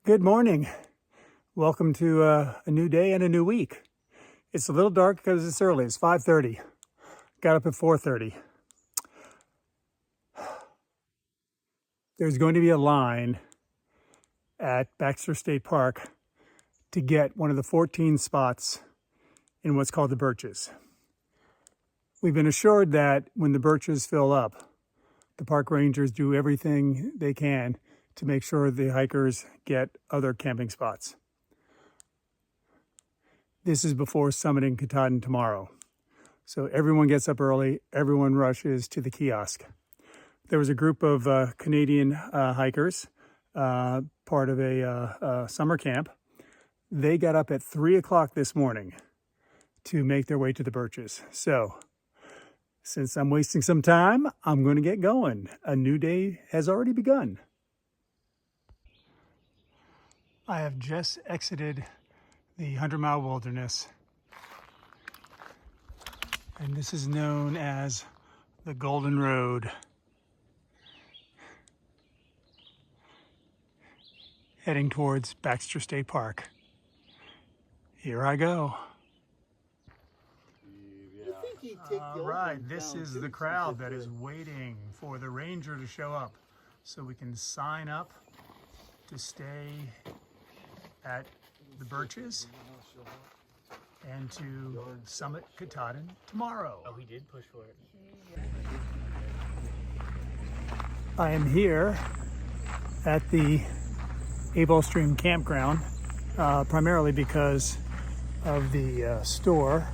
Good morning. Welcome to a new day and a new week. It's a little dark because it's early. It's 5:30. Got up at 4:30. There's going to be a line at Baxter State Park to get one of the 14 spots in what's called the Birches. We've been assured that when the Birches fill up, the park rangers do everything they can to make sure the hikers get other camping spots. This is before summiting Katahdin tomorrow. So everyone gets up early, everyone rushes to the kiosk. There was a group of Canadian hikers, part of a summer camp. They got up at 3 o'clock this morning to make their way to the Birches. So since I'm wasting some time, I'm going to get going. A new day has already begun. I have just exited the 100-mile wilderness, and this is known as the Golden Road. Heading towards Baxter State Park. Here I go. All right, this is the crowd that is waiting for the ranger to show up so we can sign up to stay at the Birches and to summit Katahdin tomorrow. Oh, he did push for it. I am here at the Able Stream Campground, primarily because of the store,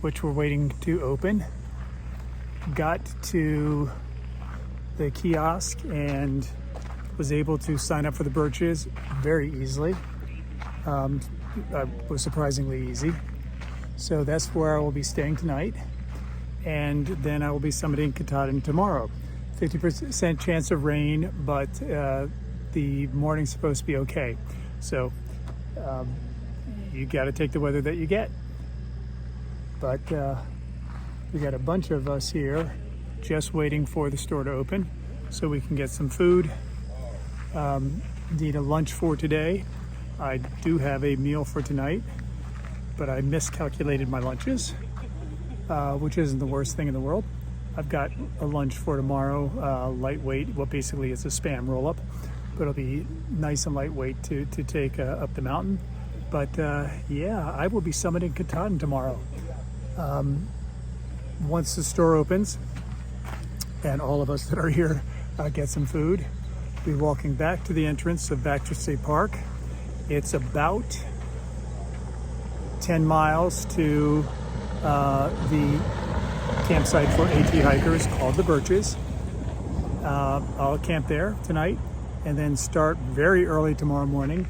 which we're waiting to open. Got to the kiosk and was able to sign up for the Birches very easily. Was surprisingly easy. So that's where I will be staying tonight. And then I will be summiting Katahdin tomorrow. 50% chance of rain, but the morning's supposed to be okay. So you got to take the weather that you get. But we got a bunch of us here just waiting for the store to open so we can get some food. Need a lunch for today. I do have a meal for tonight, but I miscalculated my lunches, which isn't the worst thing in the world. I've got a lunch for tomorrow, lightweight. Well, basically it's a Spam roll-up, but it'll be nice and lightweight to take up the mountain. But yeah, I will be summiting Katahdin tomorrow. Once the store opens and all of us that are here get some food, we'll be walking back to the entrance of Baxter State Park. It's about 10 miles to the campsite for AT hikers called the Birches. I'll camp there tonight and then start very early tomorrow morning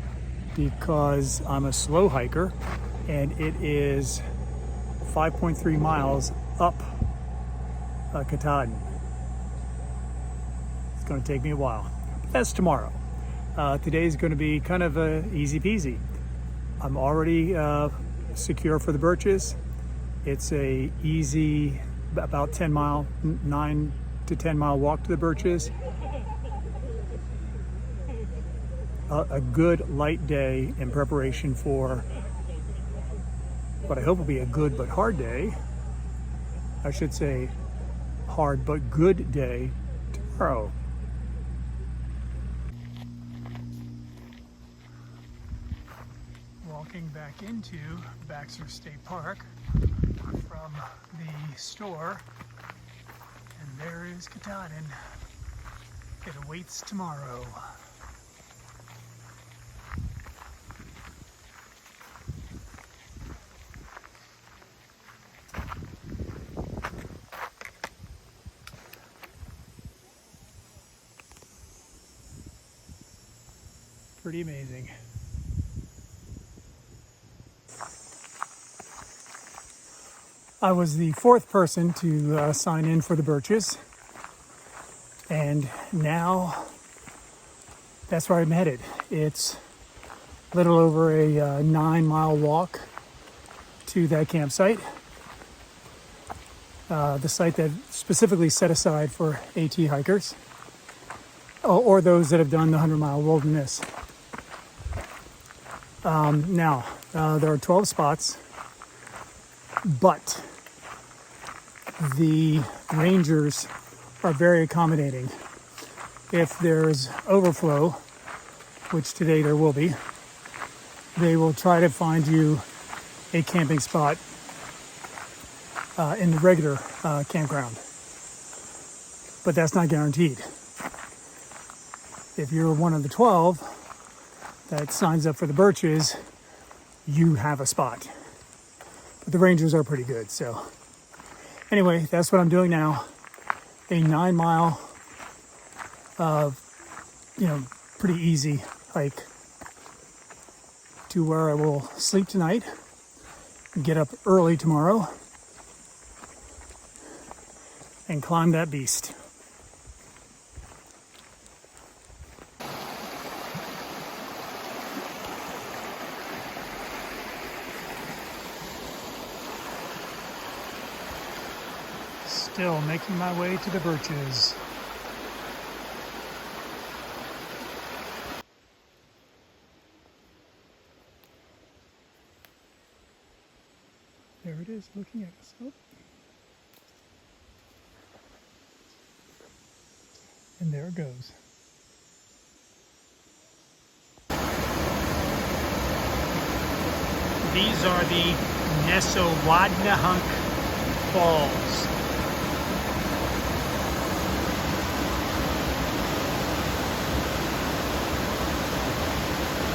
because I'm a slow hiker and it is 5.3 miles up Katahdin. It's going to take me a while, but that's tomorrow. Today is going to be kind of easy peasy. I'm already secure for the Birches. It's a easy, about 9 to 10 mile walk to the Birches. A good light day in preparation for what I hope will be a good but hard day. I should say hard but good day tomorrow. Walking back into Baxter State Park from the store, and there is Katahdin. It awaits tomorrow. Pretty amazing. I was the fourth person to sign in for the Birches, and now that's where I'm headed. It's a little over a 9-mile walk to that campsite, the site that specifically set aside for AT hikers or those that have done the 100-mile wilderness. Now, there are 12 spots, but the rangers are very accommodating. If there's overflow, which today there will be, they will try to find you a camping spot in the regular campground. But that's not guaranteed. If you're one of the 12 that signs up for the birches, you have a spot. But the rangers are pretty good, so. Anyway, that's what I'm doing now. A 9-mile, pretty easy hike to where I will sleep tonight, get up early tomorrow, and climb that beast. Still making my way to the birches. There it is, looking at us. Oh. And there it goes. These are the Nessowadnahunk Falls.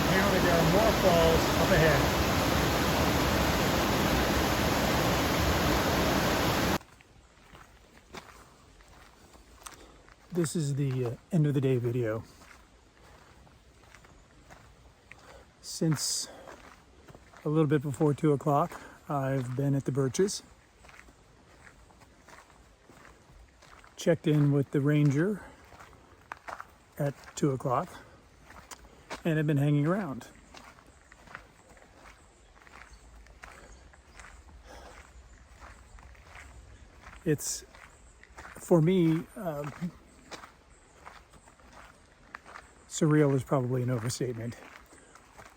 Apparently there are more falls up ahead. This is the end of the day video. Since a little bit before 2 o'clock, I've been at the birches. Checked in with the ranger at 2 o'clock and have been hanging around. It's, for me, surreal is probably an overstatement,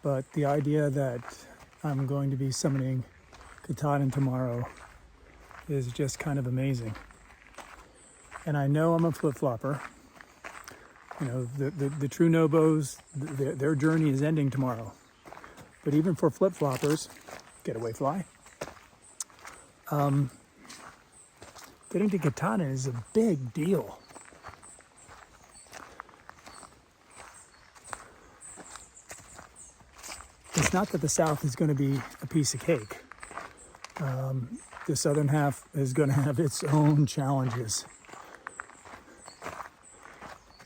but the idea that I'm going to be summiting Katahdin tomorrow is just kind of amazing. And I know I'm a flip-flopper. You know, the true no-bows, their journey is ending tomorrow. But even for flip-floppers, get away fly, getting to Katahdin is a big deal. It's not that the south is going to be a piece of cake. The southern half is going to have its own challenges.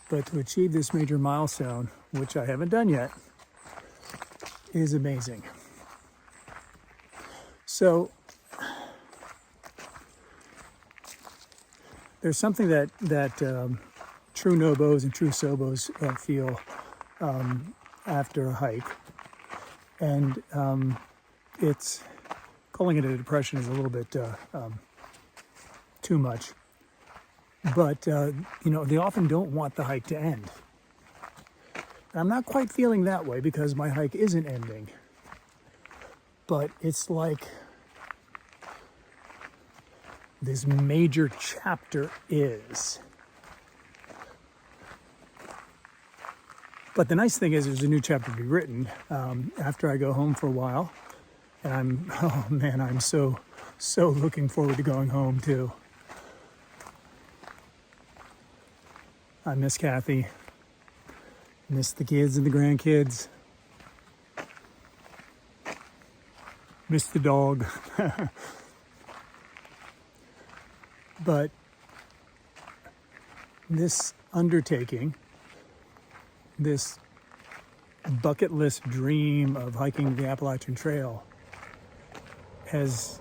But to achieve this major milestone, which I haven't done yet, is amazing. So there's something that true no-bows and true sobos feel after a hike. And it's, calling it a depression is a little bit too much. But, they often don't want the hike to end. I'm not quite feeling that way because my hike isn't ending. But it's like this major chapter is. But the nice thing is there's a new chapter to be written after I go home for a while. And I'm so looking forward to going home too. I miss Kathy, miss the kids and the grandkids, miss the dog. But this undertaking, this bucket list dream of hiking the Appalachian Trail has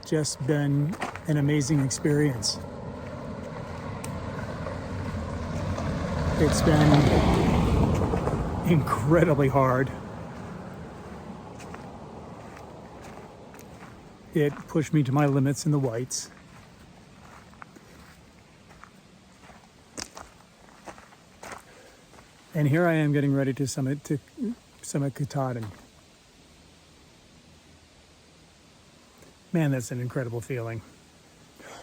just been an amazing experience. It's been incredibly hard. It pushed me to my limits in the whites. And here I am getting ready to summit Katahdin. Man, that's an incredible feeling.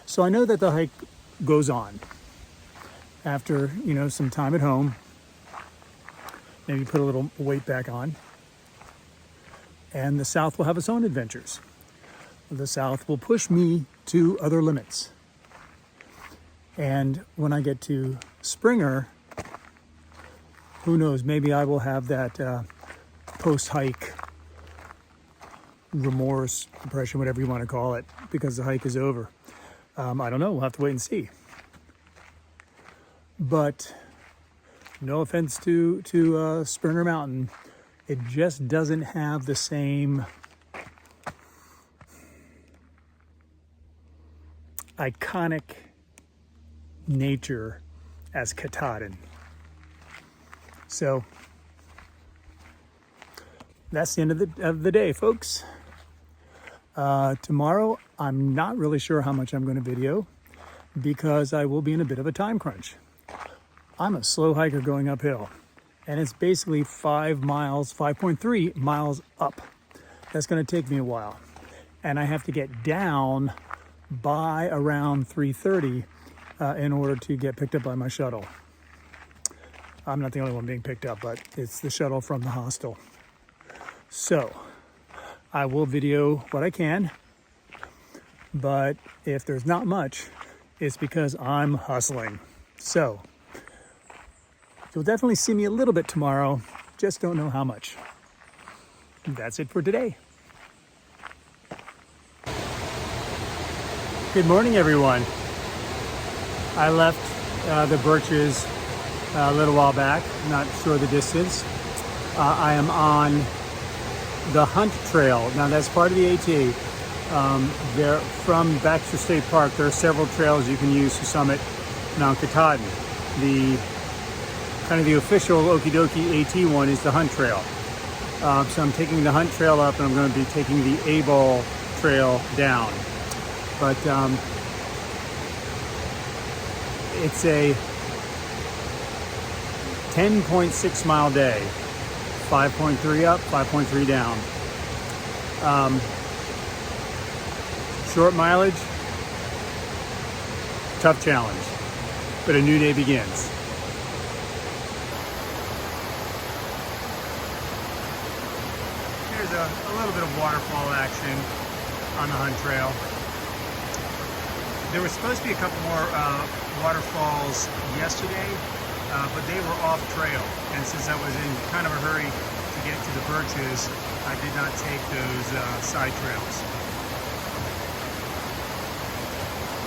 So I know that the hike goes on after, some time at home. Maybe put a little weight back on. And the South will have its own adventures. The South will push me to other limits. And when I get to Springer, who knows, maybe I will have that post-hike remorse, depression, whatever you want to call it, because the hike is over. I don't know, we'll have to wait and see. But no offense to Springer Mountain, it just doesn't have the same iconic nature as Katahdin. So that's the end of the day, folks. Tomorrow, I'm not really sure how much I'm going to video because I will be in a bit of a time crunch. I'm a slow hiker going uphill, and it's basically 5.3 miles up. That's going to take me a while, and I have to get down by around 3:30 in order to get picked up by my shuttle. I'm not the only one being picked up, but it's the shuttle from the hostel. So I will video what I can, but if there's not much, it's because I'm hustling. So you'll definitely see me a little bit tomorrow, just don't know how much. That's it for today. Good morning, everyone. I left the Birches a little while back, not sure the distance. I am on the Hunt Trail. Now that's part of the AT. There, from Baxter State Park, there are several trails you can use to summit Mount Katahdin. The kind of the official okie dokie AT one is the Hunt Trail. So I'm taking the Hunt Trail up, and I'm going to be taking the A-Ball Trail down. But it's a 10.6 mile day, 5.3 up, 5.3 down. Short mileage, tough challenge, but a new day begins. Here's a little bit of waterfall action on the Hunt Trail. There was supposed to be a couple more waterfalls yesterday, but they were off trail. And since I was in kind of a hurry to get to the Birches, I did not take those side trails.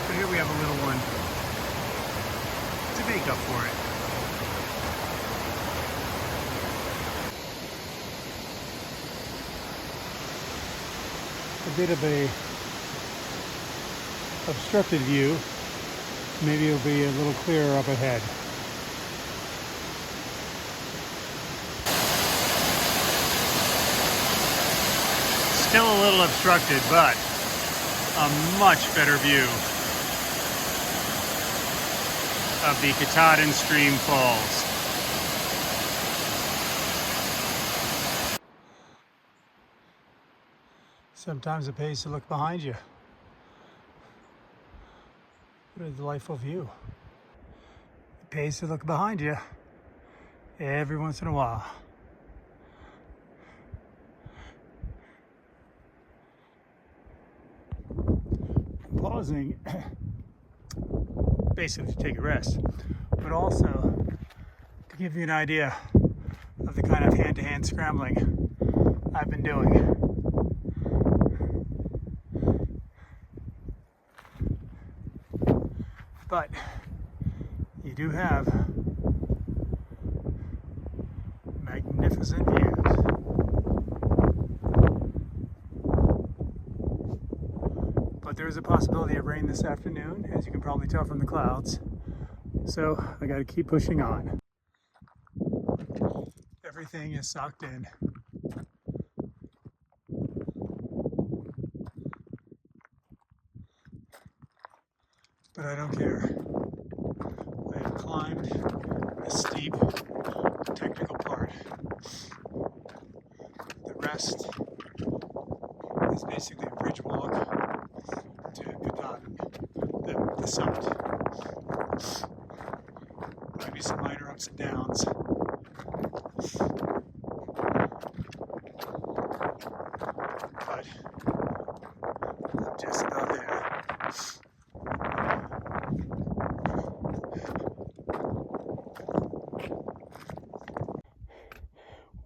But here we have a little one to make up for it. A bit of a obstructed view. Maybe it'll be a little clearer up ahead. Still a little obstructed, but a much better view of the Katahdin Stream Falls. Sometimes it pays to look behind you. What a delightful view. It pays to look behind you every once in a while. I'm pausing basically to take a rest, but also to give you an idea of the kind of hand-to-hand scrambling I've been doing. But you do have magnificent views. But there is a possibility of rain this afternoon, as you can probably tell from the clouds. So I got to keep pushing on. Everything is socked in. But I don't care. I have climbed a steep technical part. The rest is basically a bridge walk But I'm just about there.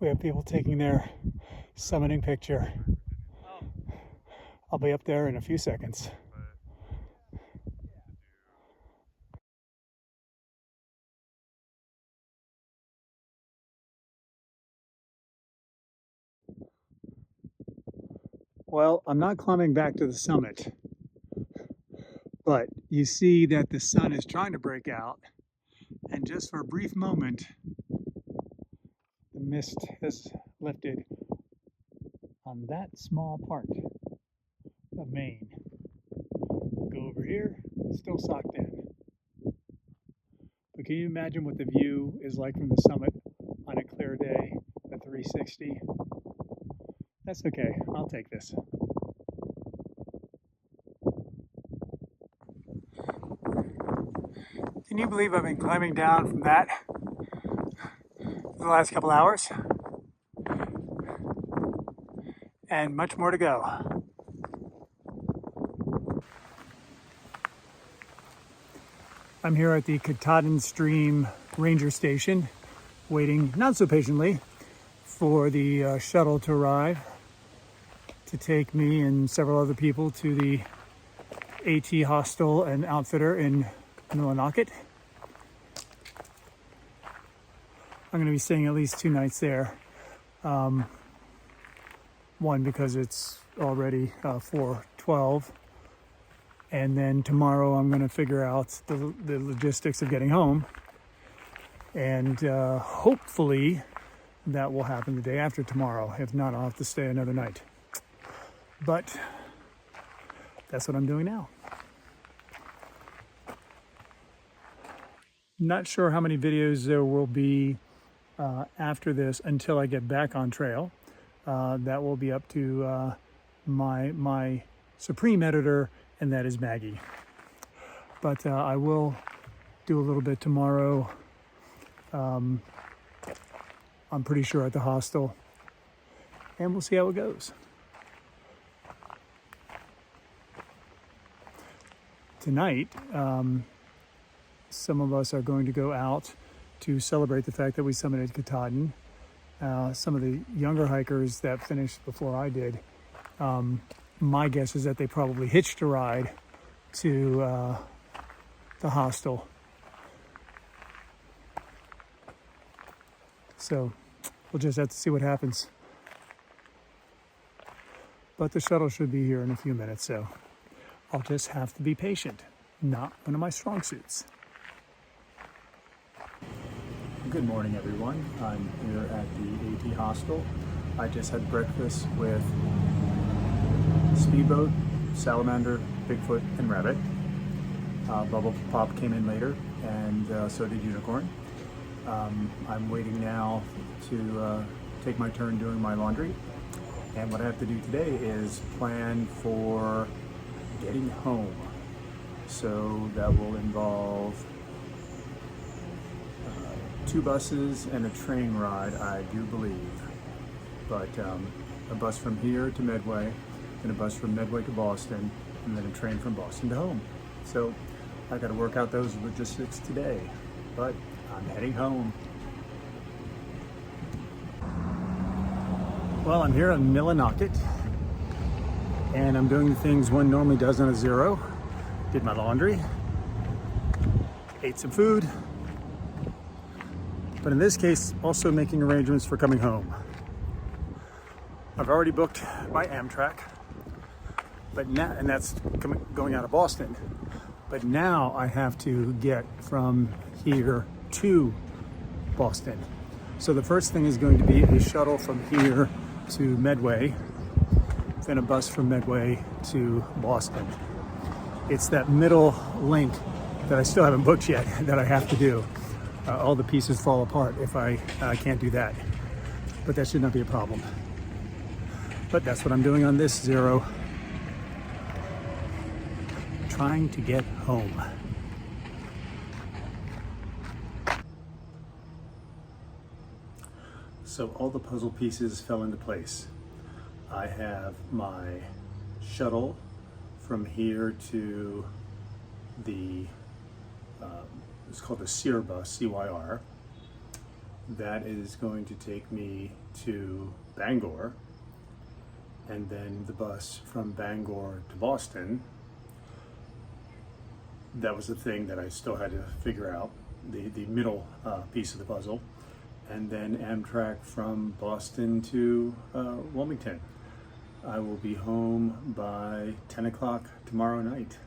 We have people taking their summiting picture. I'll be up there in a few seconds. Well, I'm not climbing back to the summit, but you see that the sun is trying to break out, and just for a brief moment, the mist has lifted on that small part of Maine. Go over here, still socked in. But can you imagine what the view is like from the summit on a clear day, a 360? That's okay, I'll take this. Can you believe I've been climbing down from that for the last couple hours? And much more to go. I'm here at the Katahdin Stream Ranger Station, waiting not so patiently for the shuttle to arrive to take me and several other people to the AT hostel and outfitter in Millinocket. I'm going to be staying at least 2 nights there. One, because it's already 4:12. And then tomorrow I'm going to figure out the logistics of getting home. And hopefully that will happen the day after tomorrow. If not, I'll have to stay another night. But that's what I'm doing now. Not sure how many videos there will be after this until I get back on trail. That will be up to my supreme editor, and that is Maggie. But I will do a little bit tomorrow. I'm pretty sure at the hostel, and we'll see how it goes. Tonight, some of us are going to go out to celebrate the fact that we summited Katahdin. Some of the younger hikers that finished before I did, my guess is that they probably hitched a ride to the hostel. So we'll just have to see what happens. But the shuttle should be here in a few minutes, so I'll just have to be patient. Not one of my strong suits. Good morning, everyone. I'm here at the AT hostel. I just had breakfast with Speedboat, Salamander, Bigfoot, and Rabbit. Bubble Pop came in later, and so did Unicorn. I'm waiting now to take my turn doing my laundry. And what I have to do today is plan for getting home. So that will involve 2 buses and a train ride, I do believe. But a bus from here to Medway, then a bus from Medway to Boston, and then a train from Boston to home. So I got to work out those logistics today, but I'm heading home. Well, I'm here in Millinocket, and I'm doing the things one normally does on a zero. Did my laundry, ate some food, but in this case, also making arrangements for coming home. I've already booked my Amtrak, but now, and that's going out of Boston. But now I have to get from here to Boston. So the first thing is going to be a shuttle from here to Medway, then a bus from Medway to Boston. It's that middle link that I still haven't booked yet that I have to do. All the pieces fall apart if I can't do that. But that should not be a problem. But that's what I'm doing on this zero. Trying to get home. So all the puzzle pieces fell into place. I have my shuttle from here to the, it's called the CYR bus, CYR. That is going to take me to Bangor, and then the bus from Bangor to Boston. That was the thing that I still had to figure out, the middle piece of the puzzle. And then Amtrak from Boston to Wilmington. I will be home by 10 o'clock tomorrow night.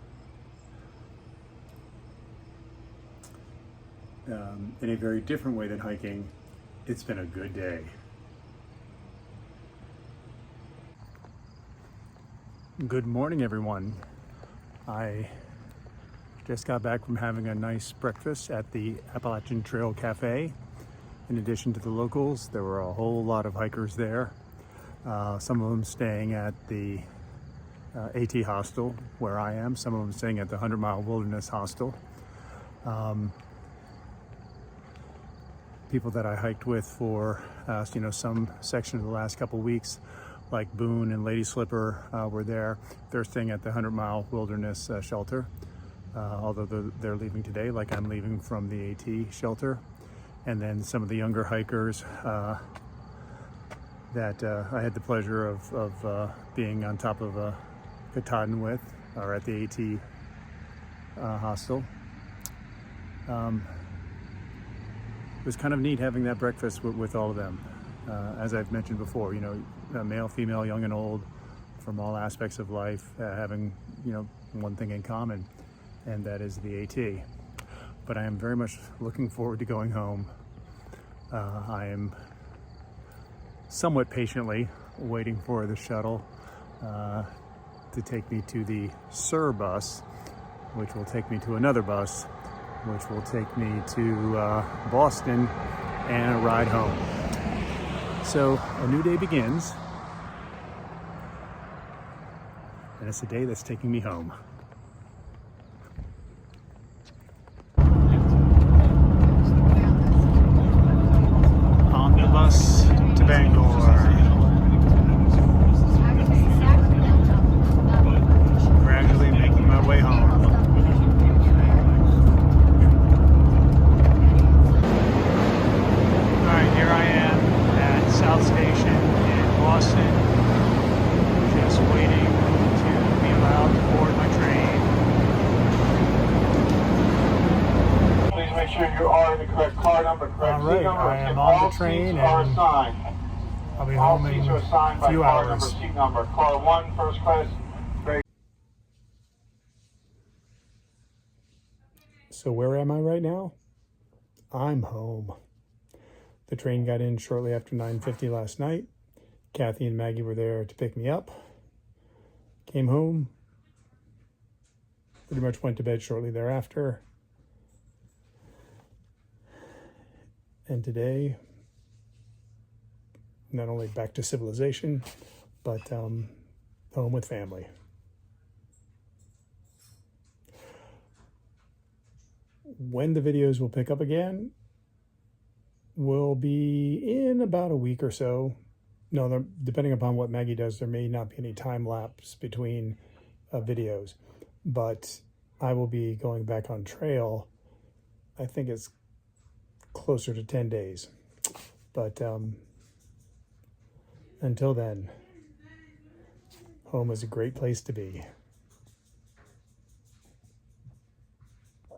In a very different way than hiking, it's been a good day. Good morning, everyone. I just got back from having a nice breakfast at the Appalachian Trail Cafe. In addition to the locals, there were a whole lot of hikers there. Some of them staying at the AT hostel where I am. Some of them staying at the 100 Mile Wilderness Hostel. People that I hiked with for some section of the last couple weeks, like Boone and Lady Slipper, were there. They're staying at the 100 Mile Wilderness shelter, although they're leaving today, like I'm leaving from the AT shelter. And then some of the younger hikers that I had the pleasure of being on top of Katahdin with, are at the AT hostel. It was kind of neat having that breakfast with all of them. As I've mentioned before, male, female, young and old, from all aspects of life, having one thing in common, and that is the AT. But I am very much looking forward to going home. I am somewhat patiently waiting for the shuttle to take me to the CYR bus, which will take me to another bus, which will take me to Boston, and a ride home. So a new day begins, and it's a day that's taking me home. On the bus to Bangor. Gradually making my way home. Alright, here I am at South Station in Boston, just waiting to be allowed to board my train. Please make sure you are in the correct car number, correct seat number. I am on the train, and I'll be home in a few hours. Seat number. Car 1, first class. So where am I right now? I'm home. The train got in shortly after 9:50 last night. Kathy and Maggie were there to pick me up. Came home. Pretty much went to bed shortly thereafter. And today, not only back to civilization, but home with family. When the videos will pick up again will be in about a week or so. No, depending upon what Maggie does, there may not be any time lapse between videos, but I will be going back on trail. I think it's closer to 10 days, but until then, home is a great place to be.